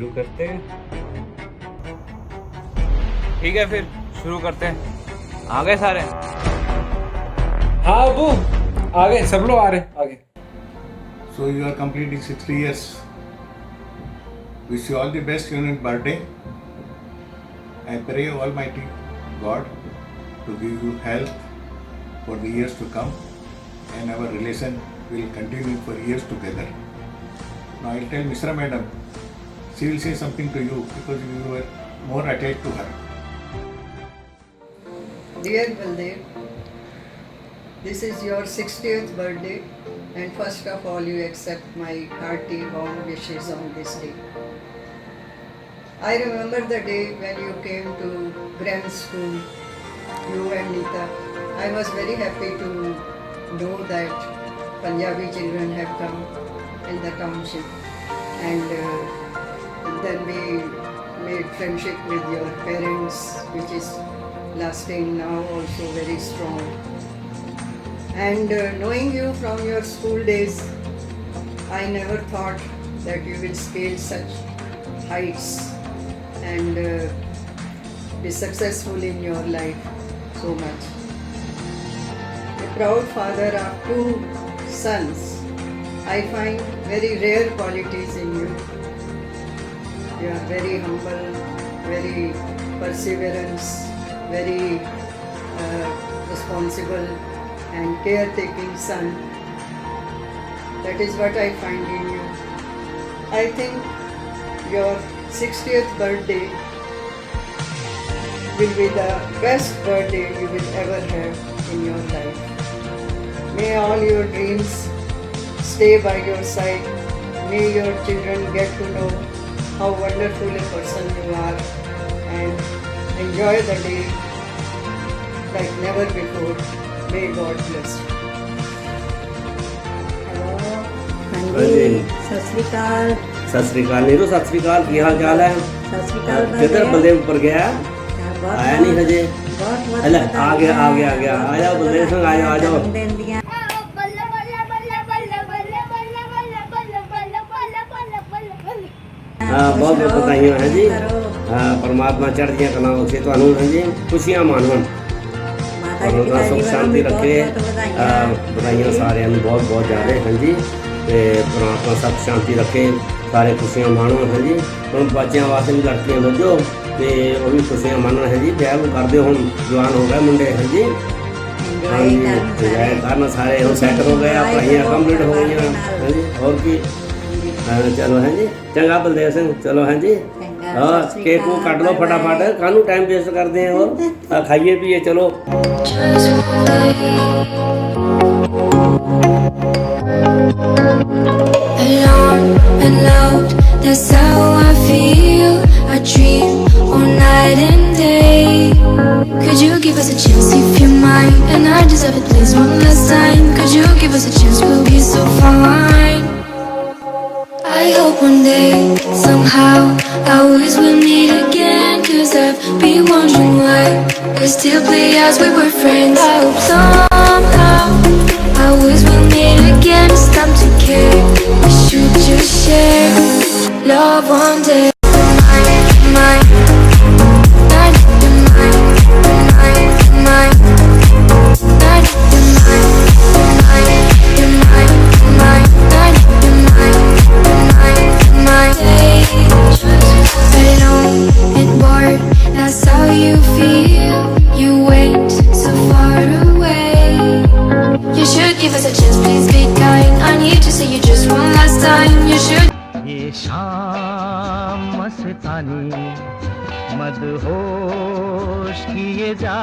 शुरू करते हैं। ठीक है फिर शुरू करते हैं। आ गए सारे? हाँ अबू आ गए, सब लोग आ रहे आगे। So you are completing 60 years. Wish you all the best on your birthday. I pray Almighty God to give you health for the years to come, and our relation will continue for years together. Now I'll tell Mishra Madam. She will say something to you because you were more attached to her. Dear Baldev, this is your 60th birthday, and first of all you accept my hearty warm wishes on this day. I remember the day when you came to grammar school, you and Neeta. I was very happy to know that Punjabi children have come in the township, and then we made friendship with your parents, which is lasting now also very strong. And knowing you from your school days, I never thought that you will scale such heights and be successful in your life so much. A proud father of 2 sons, I find very rare qualities in you. You are very humble, very perseverance, very responsible and caretaking son. That is what I find in you. I think your 60th birthday will be the best birthday you will ever have in your life. May all your dreams stay by your side. May your children get to know how wonderful a person you are and enjoy the day like never before. May God bless you. हाँ जी, सत श्री अकाल। सत श्री अकाल नीरू, सत श्री अकाल। की हाल चाल है? सत श्री अकाल। किधर बलदेव ऊपर गया? आया नहीं हजे? अरे आ गया। आ जाओ बलदेव संग, आ जाओ। हाँ बहुत बहुत बधाइयाँ हैं जी। हाँ परमात्मा चढ़दियाँ कलां बख्शे तुहानू। हाँ जी खुशियां मानो, और सुख शांति रखे। बधाइयाँ सारे बहुत बहुत ज़्यादा। हाँ जी परमात्मा सुख शांति रखे, सारे खुशियां मानो। हाँ जी हम बच्चों वास्ते भी लड़कियां भेजो तो वो भी खुशियां मानो। हाँ जी ब्याह कर दो, हम जवान हो गए मुंडे। हाँ जी हाँ जी इंजॉय करना सारे, हम सैट हो गए, पढ़ाइयाँ कंप्लीट हो गई। हाँ जी और की चलो। हाँ जी चंगा बलदेव सिंह, चलो। हाँ जी और केक को काट लो फटाफट, कानू टाइम वेस्ट करते हैं। और खाइए पिए चलो। Alone and loud, that's how I feel. I dream all night and day. Could you give us a chance if you're mine? And I deserve it, please, one last time. Could you give us a chance, we'll be so fine. I hope one day, somehow, I always will meet again. Cause I've been wondering why we still play as we were friends. I hope somehow, I always will meet again. It's time to care, we should just share love one day. Mine, mine, mine, mine, that's how you feel. You went so far away. You should give us a chance, please be kind. I need to see you just one last time. You should. ये शाम मस्तानी मदहोश किए जा,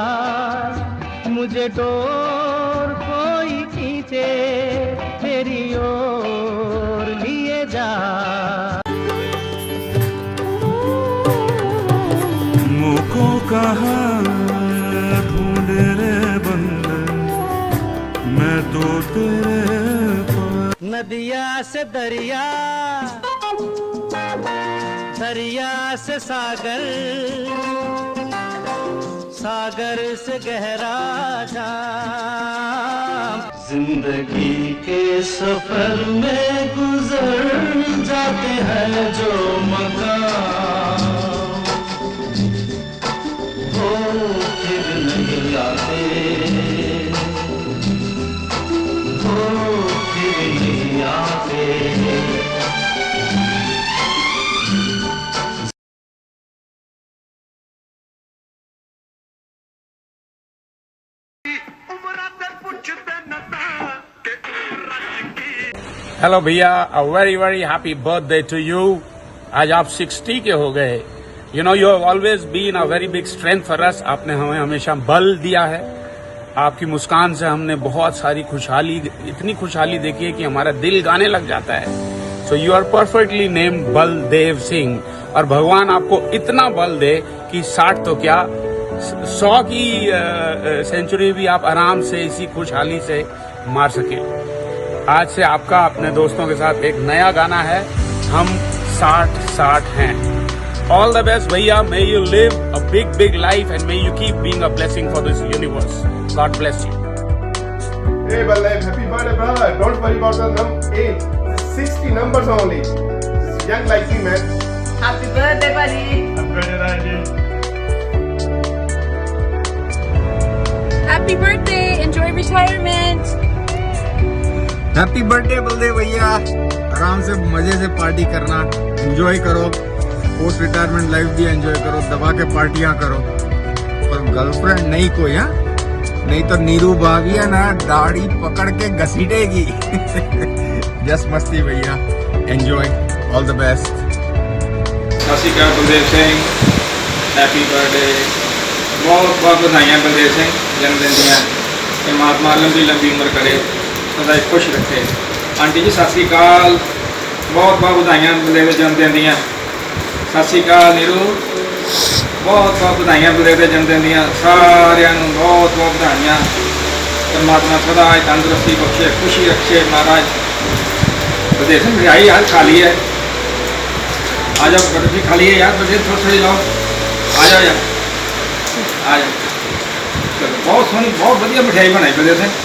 मुझे door कोई खींचे तेरी ओर लिए जा। मुझको कहाँ ढूंढ रे बंदे, मैं तो तेरे पास। नदिया से दरिया, दरिया से सागर, सागर से गहरा जाम। जिंदगी के सफर में गुजर जाते हैं जो मकाम। हेलो भैया, a very very happy birthday to you. आज आप 60 के हो गए। You know you have always been a very big strength for us. आपने हमें हमेशा बल दिया है। आपकी मुस्कान से हमने बहुत सारी खुशहाली, इतनी खुशहाली देखी है कि हमारा दिल गाने लग जाता है। So you are perfectly named Baldev Singh, और भगवान आपको इतना बल दे कि 60 तो क्या 100 की सेंचुरी भी आप आराम से इसी खुशहाली से मार सके। आज से आपका अपने दोस्तों के साथ एक नया गाना है, हम 60 हैं। ऑल द बेस्ट भैया, may you live a big life and may you keep being a blessing for this universe. God bless you. Hey Balav, happy birthday brother. Don't worry about the age. 60 numbers only. Just young like me, man. Happy birthday, buddy. Happy birthday, Raji. Happy birthday. Enjoy retirement. Happy birthday Baldev भैया, आराम से मजे से party करना, enjoy करो, post retirement life भी enjoy करो, दबा के पार्टियां करो, पर गर्लफ्रेंड नहीं कोई, हाँ नहीं तो नीरू भाभी है ना दाढ़ी पकड़ के घसीटेगी। जस्ट मस्ती भैया, एंजॉय, ऑल द बेस्ट। सत श्री अकाल बलदेव सिंह, हैप्पी बर्थडे। बहुत बहुत बधाइयाँ बलदेव सिंह जन्मदिन दियाँ। परमात्मा लंबी लंबी उम्र करे, सदा खुश रखे। आंटी जी सत श्री अकाल, बहुत बहुत बधाइयाँ बलदेव के जन्मदिन दियाँ। सत श्री अकाल नीरू, बहुत बहुत बधाइयाँ बलदेव के जन्मदिन दियाँ। सारिਆਂ ਨੂੰ बहुत बहुत बधाइयाँ। परमात्मा सदा तंदुरुस्ती बख्शे, खुशी रखे महाराज। बलदेव सिंह मिठाई यार खा ली है, आ जाओ बर्फी खा ली है यार। बलदेव थोड़ी लाओ, आ जाओ यार, आ जाओ। चलो बहुत सोहनी, बहुत बढ़िया मिठाई बनाई बलदेव सिंह।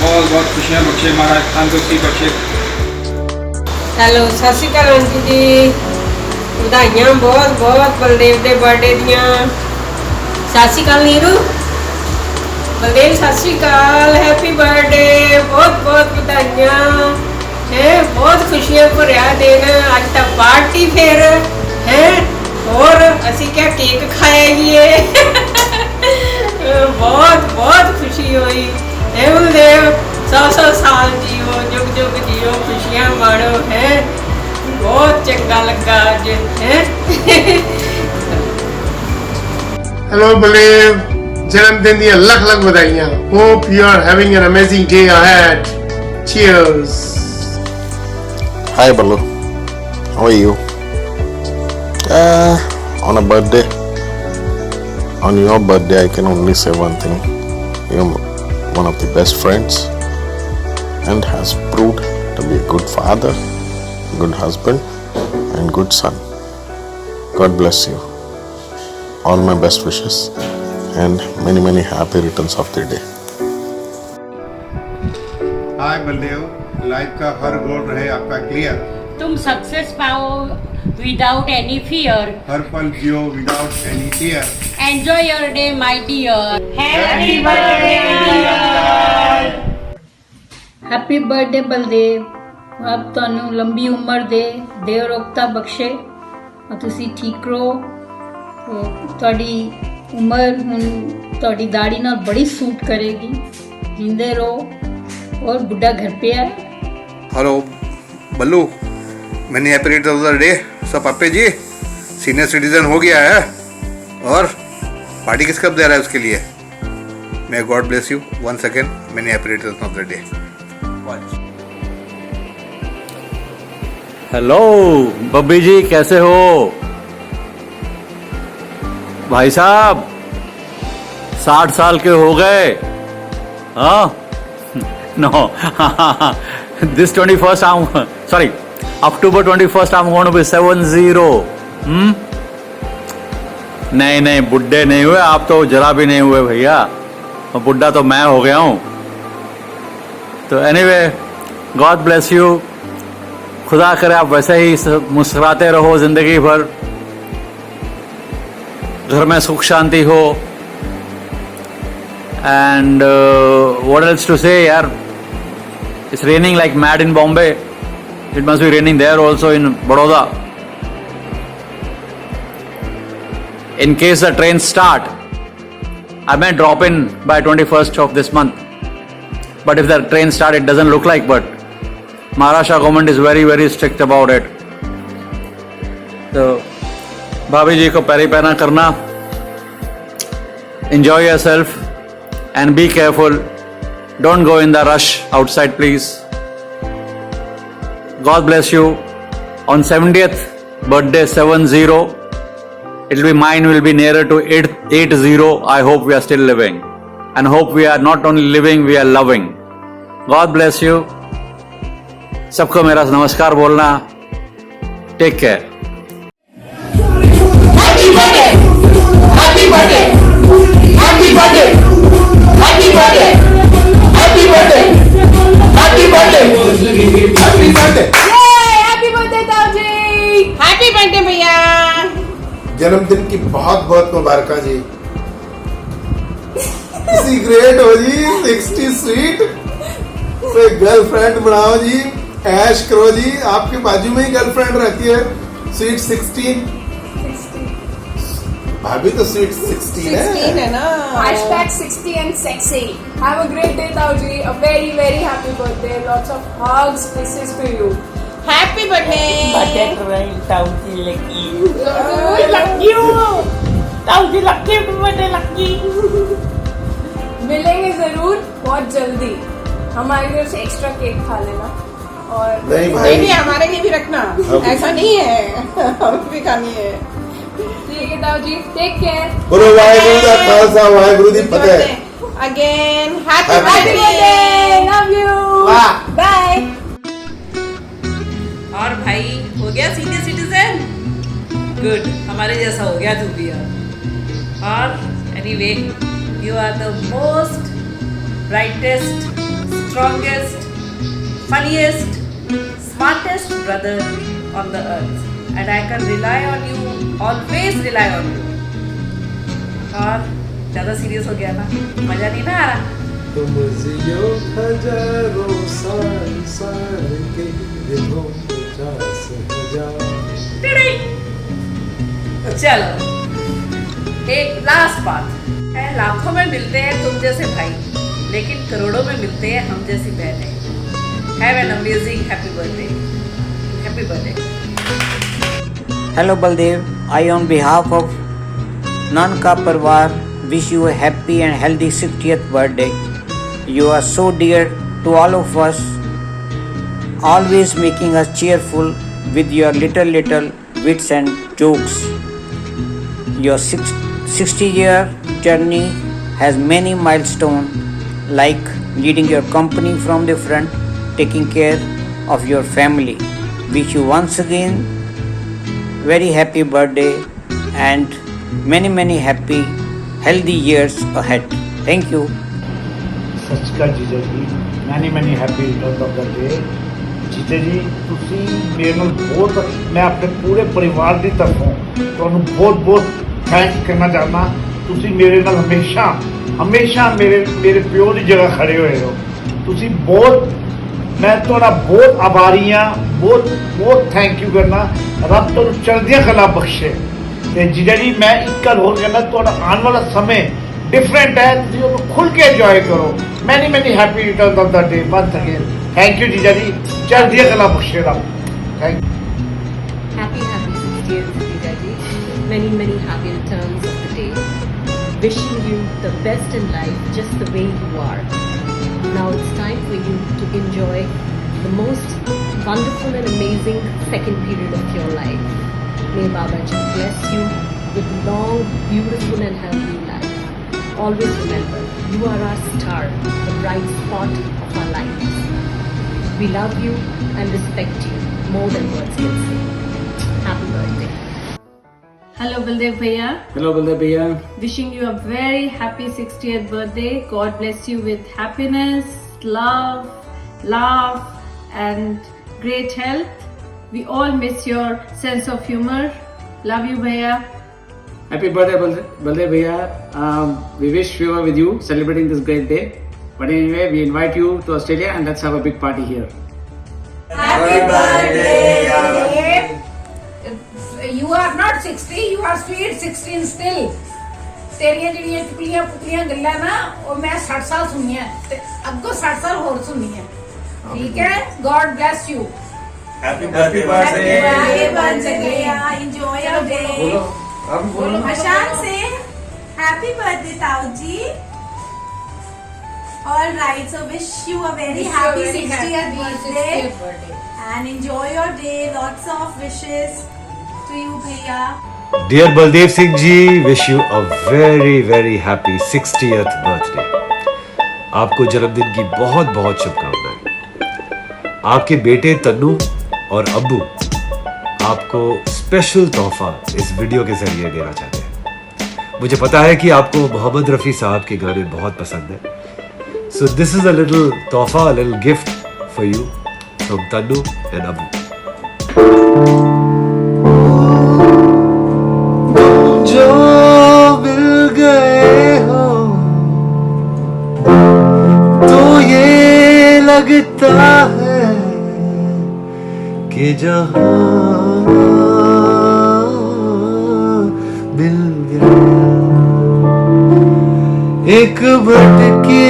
बहुत बहुत खुशियाँ बख्शे महाराज, तंदुरुस्ती बख्शे। हेलो सत श्री अकाल आंटी जी, ਵਧਾਈਆਂ बहुत बहुत बलदेव के बर्थडे दियाँ। सत श्री अकाल नीरू, बलदेव सत श्री अकाल, हैप्पी बर्थडे, बहुत बहुत ਵਧਾਈਆਂ है। बहुत खुशियां भरिया दिन, अज तक पार्टी फिर है, और असी क्या केक खाया ही है। बहुत बहुत खुशी हुई है। बलदेव 100 साल जियो, जुग जुग जियो, खुशियां माणो है। बहुत चंगा लगा अज है। Hello Balav, जन्मदिन दी लख लख बधाइयाँ। Hope you are having an amazing day ahead. Cheers. Hi Balu, how are you? On a birthday, on your birthday, I can only say one thing. You're one of the best friends and has proved to be a good father, good husband and good son. God bless you. All my best wishes and many happy returns of the day. Hi Baldev, life का हर गोल रहे आपका clear. तुम success पाओ without any fear. हर पल जियो without any tear. Enjoy your day my dear. Happy birthday happy birthday Baldev, अब ਤੁਹਾਨੂੰ ਲੰਬੀ ਉਮਰ ਦੇ ਦੇਹ ਰੋਗਤਾ ਬਖਸ਼ੇ और ਤੁਸੀਂ ਠੀਕ ਰਹੋ। ਤੁਹਾਡੀ ਉਮਰ ਹੁਣ ਤੁਹਾਡੀ ਦਾੜੀ ਨਾਲ ਬੜੀ ਸੂਟ ਕਰੇਗੀ। ਜਿੰਦੇ ਰਹੋ और बुढ़ा घर पे है। हेलो बल्लू, मैंने happy returns of the day सब पापे जी, सीनियर सिटीजन हो गया है और पार्टी किस कब दे रहा है उसके लिए। May God bless you once again, मैंने happy returns of the day. Hello Babbi ji, कैसे हो भाई साहब? 60 साल के हो गए। हाँ no this 21st I'm sorry October 21st I'm going to be 70। नहीं बुढ़े नहीं हुए आप तो, जरा भी नहीं हुए भैया। बुढ़ा तो मैं हो गया हूँ। तो एनीवे गॉड ब्लेस यू, खुदा करे आप वैसे ही मुस्कुराते रहो जिंदगी भर, घर में सुख शांति हो। And what else to say yaar, it's raining like mad in Bombay, it must be raining there also in Baroda. In case the trains start, I may drop in by 21st of this month, but if the trains start, it doesn't look like, but Maharashtra government is very, very strict about it. तो भाभी जी को पैरी पैना करना. Enjoy yourself and be careful. Don't go in the rush outside, please. God bless you. On 70th birthday, 70. It'll be mine. Will be nearer to 80. I hope we are still living, and hope we are not only living, we are loving. God bless you. सबको मेरा नमस्कार बोलना. Take care. Happy birthday! Happy birthday! Happy birthday! Happy birthday! Happy birthday! Happy birthday! Happy birthday! Yay! Happy birthday, Tauji! Happy birthday, भैया! जन्मदिन की बहुत बहुत मुबारक जी. Great हो जी. 60 स्वीट. गर्लफ्रेंड बनाओ जी. ऐश करो जी. आपके बाजू में ही गर्लफ्रेंड रहती है. स्वीट 16. भाभी तो स्वीट 16 है ना. Hashtag 60 and sexy. Have a great day, Tauji. A very very happy birthday. Lots of hugs, kisses to you. Happy birthday. Birthday Tauji lucky. Lucky you. Tauji lucky birthday lucky. मिलेंगे जरूर बहुत जल्दी. हमारी तरफ से extra cake खा लेना. और नहीं हमारे लिए भी रखना. ऐसा नहीं है. हमें भी खानी है. ठीक है ताऊजी. Take care. बोलो वाहेगुरु दा खालसा वाहेगुरु दी फतेह. Again happy birthday. Love you. Bye. और भाई हो गया सीनियर सिटीजन. गुड. हमारे जैसा हो गया तू भी यार. और anyway you are the most brightest, strongest, funniest, smartest brother on the earth, and I can rely on you, always rely on you. और ज़्यादा सीरियस हो गया ना. मज़ा नहीं ना आ रहा. तुम जियो हजारों साल के दिनों 50,000. चलो एक लास्ट बात है. लाखों में मिलते हैं तुम जैसे भाई, लेकिन करोड़ों में मिलते हैं हम जैसी बहनें. Have an amazing happy birthday. Happy birthday. Hello Baldev, I on behalf of Nanka Parvar wish you a happy and healthy 60th birthday. You are so dear to all of us, always making us cheerful with your little wits and jokes. Your 60-year journey has many milestones, like leading your company from the front, taking care of your family. Wish you once again very happy birthday and many happy healthy years ahead. Thank you. सच का जीजा जी many happy return of the day. जीजा जी ਤੁਸੀਂ ਮੇਰੇ ਨਾਲ ਬਹੁਤ, ਮੈਂ ਆਪਣੇ ਪੂਰੇ ਪਰਿਵਾਰ ਦੀ ਤਰਫੋਂ ਤੁਹਾਨੂੰ ਬਹੁਤ ਥੈਂਕ ਕਰਨਾ ਚਾਹੁੰਦਾ. ਤੁਸੀਂ ਮੇਰੇ ਨਾਲ ਹਮੇਸ਼ਾ ਮੇਰੇ ਪਿਓ ਦੀ ਜਗ੍ਹਾ ਖੜੇ ਹੋਏ ਹੋ. ਤੁਸੀਂ ਬਹੁਤ, ਮੈਂ ਤੁਹਾਡਾ ਬਹੁਤ ਆਭਾਰੀ ਹਾਂ. ਬਹੁਤ ਥੈਂਕ ਯੂ ਕਰਨਾ. ਰੱਬ ਤੁਹਾਨੂੰ ਚੜ੍ਹਦੀਆਂ ਕਲਾ ਬਖਸ਼ੇ. ਤੇ ਜੀਜਾ ਜੀ ਮੈਂ ਇੱਕ ਗੱਲ ਹੋਰ ਕਹਿਣਾ, ਤੁਹਾਡਾ ਆਉਣ ਵਾਲਾ ਸਮੇਂ डिफरेंट है. ਤੁਸੀਂ ਉਹਨੂੰ ਖੁੱਲ ਕੇ ਇੰਜੋਏ ਕਰੋ. ਮੈਨੀ happy returns of the day ones again. Thank you ਜੀਜਾ ਜੀ. ਚੜ੍ਹਦੀਆਂ ਕਲਾ ਬਖਸ਼ੇ ਰੱਬ. Thank you. Happy 60th Jija ji. Many happy returns of the day. Wishing you the best in life just the way you are. Now it's time for you to enjoy the most wonderful and amazing second period of your life. May Baba ji bless you with long, beautiful and healthy life. Always remember, you are our star, the bright spot of our lives. We love you and respect you more than words can say. Happy birthday. Hello Baldev Bhaiya. Hello Baldev Bhaiya. Wishing you a very happy 60th birthday. God bless you with happiness, love, laugh and great health. We all miss your sense of humor. Love you Bhaiya. Happy birthday Baldev Bhaiya. We wish we were with you celebrating this great day. But anyway, we invite you to Australia and let's have a big party here. Happy birthday. You are not 60, you are sweet 16 still. तेरिया ਜਿਹੜੀਆਂ ਚੁਕਲੀਆਂ ਪੁਤਲੀਆਂ ਗੱਲਾਂ ਨਾ ਉਹ ਮੈਂ 60 ਸਾਲ ਸੁਣੀਆਂ ਤੇ ਅੱਗੋਂ 60 ਸਾਲ ਹੋਰ ਸੁਣੀਆਂ ठीक है, God bless you. Happy birthday enjoy your day. बोलो अशान से हैप्पी बर्थडे ताऊ जी। All right, so wish you a very happy 60th birthday and enjoy your day. Lots of wishes to you, भैया। Dear Baldev Singh ji, wish you a very very happy 60th birthday. आपको जन्मदिन की बहुत बहुत शुभकामनाएं। आपके बेटे तन्नू और अब्बू आपको स्पेशल तोहफा इस वीडियो के जरिए देना चाहते हैं। मुझे पता है कि आपको मोहम्मद रफ़ी साहब के गाने बहुत पसंद है। So this is a little tofa, a little gift for you from Tannu and Abu. जो मिल गए हो तो ये लगता है कि जहां मिल गया। एक भटके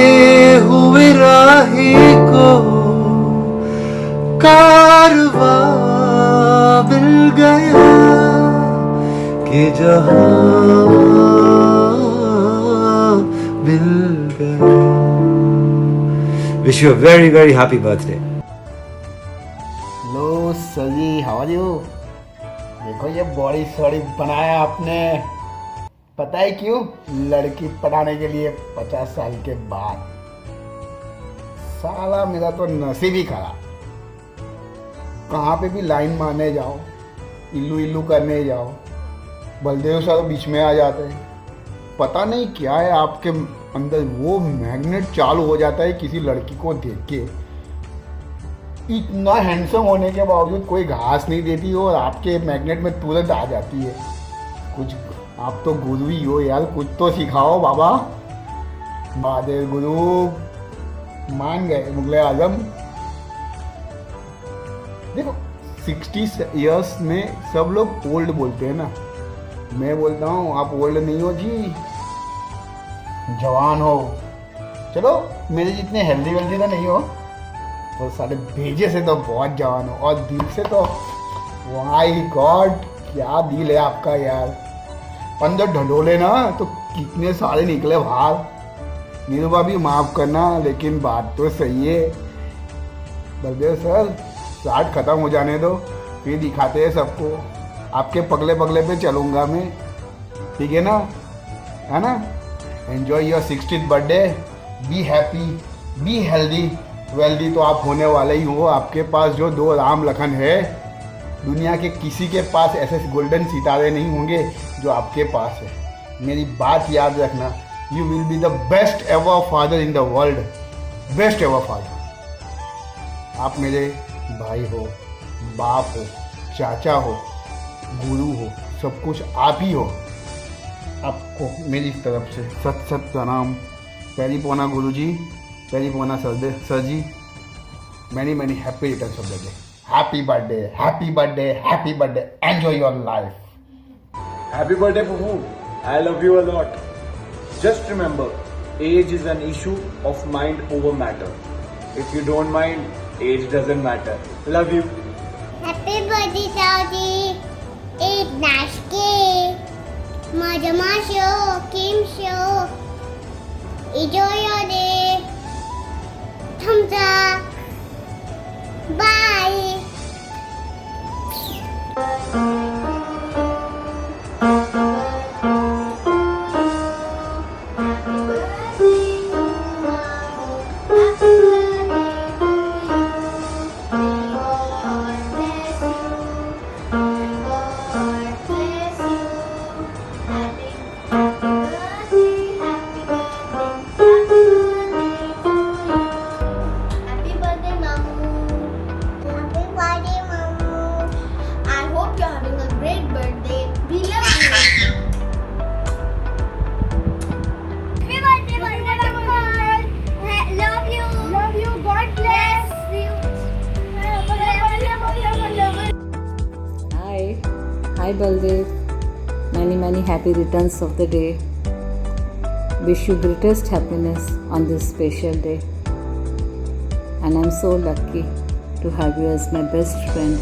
हुए राही को कारवा मिल गया कि जहां मिल गया। Wish you a very very happy birthday. Hello sir ji, how are you? देखो ये बॉडी सॉडी बनाया आपने, पता है क्यों? लड़की पटाने के लिए 50 साल के बाद। साला मेरा तो नसीब ही खराब। कहाँ पे भी लाइन मारने जाओ, इल्लू इल्लू करने जाओ, बलदेव सर बीच में आ जाते हैं। पता नहीं क्या है आपके अंदर, वो मैग्नेट चालू हो जाता है किसी लड़की को देख के। इतना हैंडसम होने के बावजूद कोई घास नहीं देती और आपके मैग्नेट में तुरंत आ जाती है। कुछ आप तो गुरु ही हो यार, कुछ तो सिखाओ बाबा। बहादुर गुरु मान गए मुगले आजम। देखो 60 इयर्स में सब लोग ओल्ड बोलते हैं ना, मैं बोलता हूँ आप ओल्ड नहीं हो जी, जवान हो। चलो मेरे जितने हेल्दी वेल्दी तो नहीं हो, तो सारे भेजे से तो बहुत जवान हो, और दिल से तो माय गॉड क्या दिल है आपका यार। अंदर ढंढोले ना तो कितने सारे निकले बाहर। नीरू भाभी माफ करना, लेकिन बात तो सही है। बलदेव सर 60 खत्म हो जाने दो, फिर दिखाते हैं सबको। आपके पगले पगले पे चलूंगा मैं, ठीक है ना? है ना? Enjoy your 60th birthday, be happy, be healthy. Wealthy तो आप होने वाले ही हो। आपके पास जो 2 राम लखन है, दुनिया के किसी के पास ऐसे गोल्डन सितारे नहीं होंगे जो आपके पास है। मेरी बात याद रखना, you will be the best ever father in the world, best ever father. आप मेरे भाई हो, बाप हो, चाचा हो, गुरु हो, सब कुछ आप ही हो। आपको मेरी तरफ से सत सत प्रणाम। पैरी पोना गुरु जी, पैरी पोना sir ji. Many many happy returns of the day. Happy birthday, happy birthday, happy birthday. Enjoy your life. Happy birthday, Pupu. I love you a lot. Just remember, age is an issue of mind over matter. If you don't mind, age doesn't matter. Love you. Happy birthday, Saudi. Eat nice cake. Majama show, Kim show. Enjoy your day. Thumbs up. Bye. Hi Baldev, many happy returns of the day. Wish you greatest happiness on this special day. and I'm so lucky to have you as my best friend,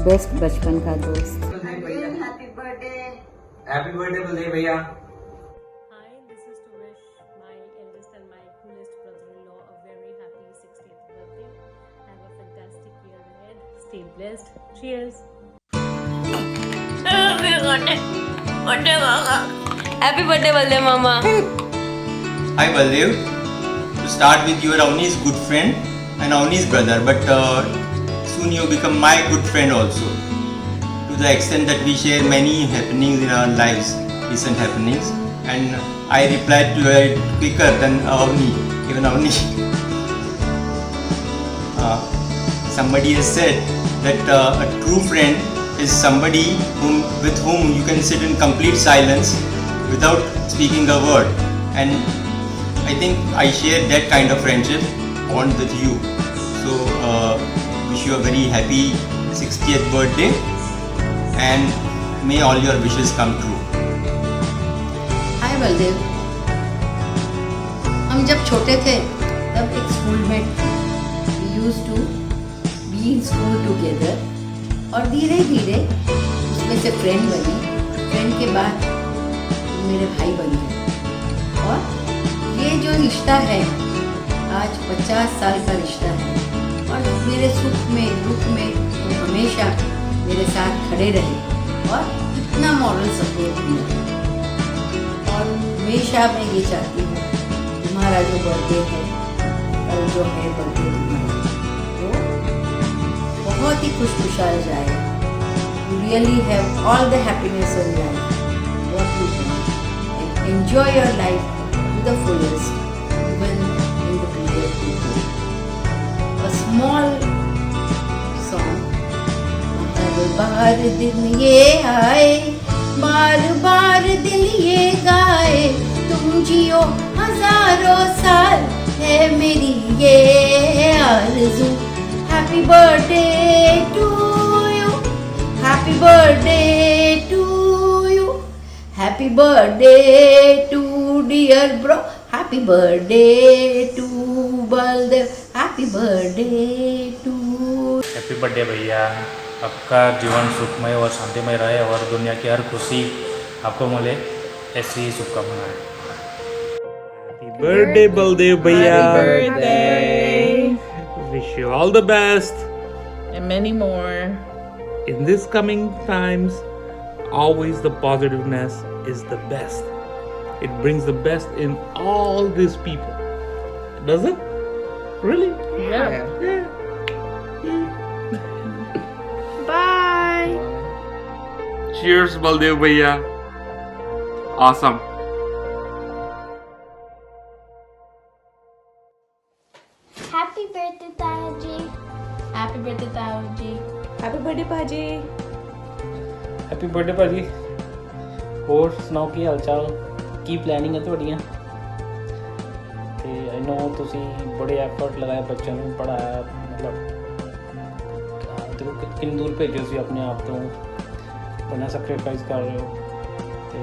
best बचपन का दोस्त. Happy birthday Baldev भैया. Hi, this is to wish my eldest and my coolest brother-in-law a very happy 60th birthday. Have a fantastic year ahead. Stay blessed. Cheers. Happy birthday, Baldev Mama. Hi Baldev. To start with, you are Avni's good friend and Avni's brother, but soon you become my good friend also. To the extent that we share many happenings in our lives, recent happenings, and I replied to it quicker than Avni, even Avni. Somebody has said that a true friend is somebody with whom you can sit in complete silence without speaking a word, and I think I share that kind of friendship bond with you. So wish you a very happy 60th birthday and may all your wishes come true. हाय बलदेव, हम जब छोटे थे तब एक school में used to be in school together, और धीरे धीरे उसमें से फ्रेंड बनी. फ्रेंड के बाद मेरे भाई बन गए, और ये जो रिश्ता है आज 50 साल का रिश्ता है, और मेरे सुख में दुख में तो हमेशा मेरे साथ खड़े रहे और इतना मॉरल सपोर्ट दिया. और हमेशा मैं ये चाहती हूँ तुम्हारा जो बर्थडे है, कल जो है बर्थडे तुम्हारा, बहुत ही खुशखुशाल जाए. You really have all the happiness in life, what you want, and enjoy your life to the fullest, even in the period you go. A small song. हर बार दिन ये आए, बार बार दिल ये गाए, तुम जियो हजारों साल, है मेरी ये आरज़ू. Happy birthday to you. Happy birthday to you. Happy birthday to dear bro. Happy birthday to Baldev. Happy birthday to. Happy birthday भैया. आपका जीवन सुखमय और शांतिमय रहे और दुनिया की हर खुशी आपको मिले, ऐसी ही शुभकामनाएं. हैप्पी बर्थडे बलदेव भैया. Wish you all the best and many more. In this coming times, always the positiveness is the best. It brings the best in all these people. Does it? Really? Yeah. Bye. Cheers, Baldev Bhaiya. Awesome. Happy birthday, Taji. Happy birthday Taji. Happy birthday Paji. Happy birthday भाजी. ਹੋਰ ਸੁਣਾਓ ਕੀ ਹਾਲ ਚਾਲ, ਕੀ planning ਹੈ ਤੁਹਾਡੀਆਂ? ਤੇ ਆਈ ਨੋ ਤੁਸੀਂ ਬੜੇ effort ਲਗਾਏ, ਬੱਚਿਆਂ ਨੂੰ ਪੜ੍ਹਾਇਆ, ਮਤਲਬ ਦੇਖੋ ਕਿੰਨੀ ਦੂਰ ਭੇਜੋ ਸੀ ਆਪਣੇ ਆਪ ਤੋਂ, ਬੜਾ ਸੈਕਰੀਫਾਈਸ ਕਰ ਰਹੇ ਹੋ, ਤੇ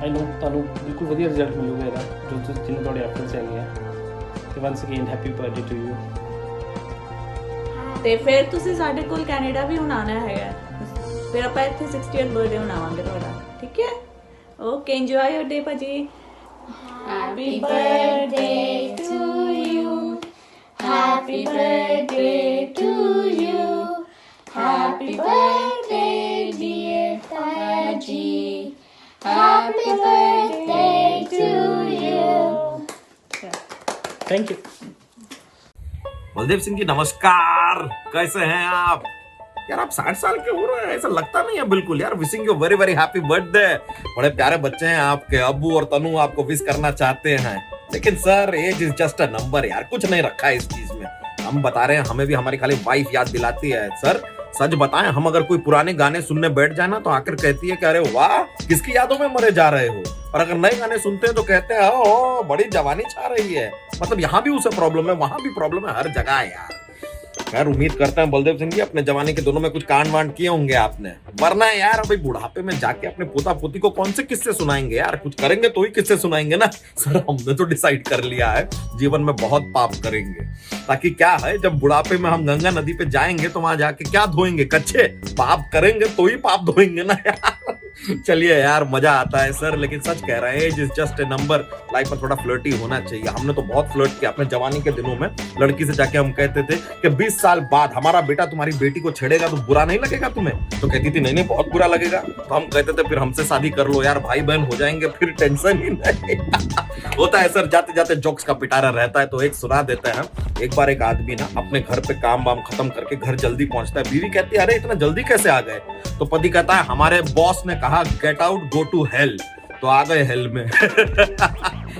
ਆਈ ਨੋ ਤੁਹਾਨੂੰ ਬਿਲਕੁਲ ਵਧੀਆ ਰਿਜ਼ਲਟ ਮਿਲੂਗਾ ਇਹਦਾ, ਜੋ ਜਿੰਨੇ ਤੁਹਾਡੇ ਐਫਰਟਸ ਹੈਗੇ ਆ. ਤੇ once again happy birthday to you. ਤੇ ਫਿਰ ਤੁਸੀਂ ਸਾਡੇ ਕੋਲ ਕੈਨੇਡਾ ਵੀ ਹੁਣ ਆਉਣਾ ਹੈਗਾ, ਫਿਰ ਆਪਾਂ ਇੱਥੇ 60th ਬਰਥਡੇ ਮਨਾਵਾਂਗੇ ਤੁਹਾਡਾ, ਠੀਕ ਹੈ? ਓਕੇ, ਇੰਜੋਏ ਯੋਰ ਡੇ ਭਾਜੀ. Happy birthday to you. Happy birthday to you. Happy birthday, dear Taji. Happy birthday to you. Thank you. Baldev Singh ji नमस्कार, कैसे हैं आप? यार आप 60 साल के हो रहे हैं, ऐसा लगता नहीं है बिल्कुल यार. Wishing you very very happy birthday. बड़े प्यारे बच्चे हैं आपके, अब्बू और तनु आपको विश करना चाहते हैं, लेकिन sir age is just a number यार, कुछ नहीं रखा है इस चीज में. हम बता रहे हैं, हमें भी हमारी खाली वाइफ याद दिलाती है. सर सच बताएं, हम अगर कोई पुराने गाने सुनने बैठ जाए ना तो आकर कहती है कि अरे वाह किसकी यादों में मरे जा रहे हो, और अगर नए गाने सुनते हैं तो कहते हैं ओ बड़ी जवानी छा रही है. मतलब यहाँ भी उसे प्रॉब्लम है, वहां भी प्रॉब्लम है, हर जगह है यार. खैर उम्मीद करते हैं बलदेव सिंह जी अपने जवानी के दिनों में कुछ कांड वांड किए होंगे आपने, वरना यार अभी बुढ़ापे में जाके अपने पोता पोती को कौन से किस्से सुनाएंगे यार, कुछ करेंगे तो ही किस्से सुनाएंगे ना। सर हमने तो डिसाइड कर लिया है जीवन में बहुत पाप करेंगे, ताकि क्या है जब बुढ़ापे में हम गंगा नदी पे जाएंगे तो वहां जाके क्या धोएंगे, कच्चे पाप करेंगे तो ही पाप धोएंगे ना यार। चलिए यार मजा आता है सर, लेकिन सच कह रहे हैं age is just a number, life में थोड़ा फ्लर्टी होना चाहिए। हमने तो बहुत फ्लर्ट किया अपने जवानी के दिनों में, लड़की से जाके हम कहते थे कि 20 साल बाद हमारा बेटा तुम्हारी बेटी को छेड़ेगा तो बुरा नहीं लगेगा तुम्हें, तो कहती थी नहीं नहीं बहुत बुरा लगेगा, तो हम कहते थे फिर हमसे शादी कर लो यार, भाई बहन हो जाएंगे फिर टेंशन ही नहीं। होता है सर, जाते जाते जोक्स का पिटारा रहता है तो एक सुना देते हैं। एक बार एक आदमी ना अपने घर पे काम वाम खत्म करके घर जल्दी पहुंचता है, बीवी कहती है अरे इतना जल्दी कैसे आ गए, तो पति कहता है हमारे बॉस ने कहा get out go to hell, तो आ गए हेल में।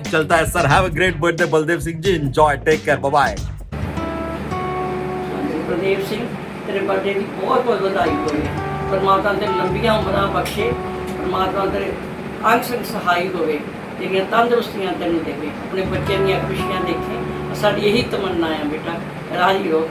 चलता है sir, have a great birthday Baldev Singh ji, enjoy, take care, bye bye. Baldev Singh तेरे बर्थडे की बहुत बहुत बधाई होवे, परमात्मा तेरे लंबियां उम्रां बख्शे, परमात्मा तेरे अंग संग सहाई होवे, तेरियां तंदुरुस्तियां तेन देवे, अपने बच्चे दी खुशियां देखे, साडी यही तमन्ना है बेटा, राजी रहो।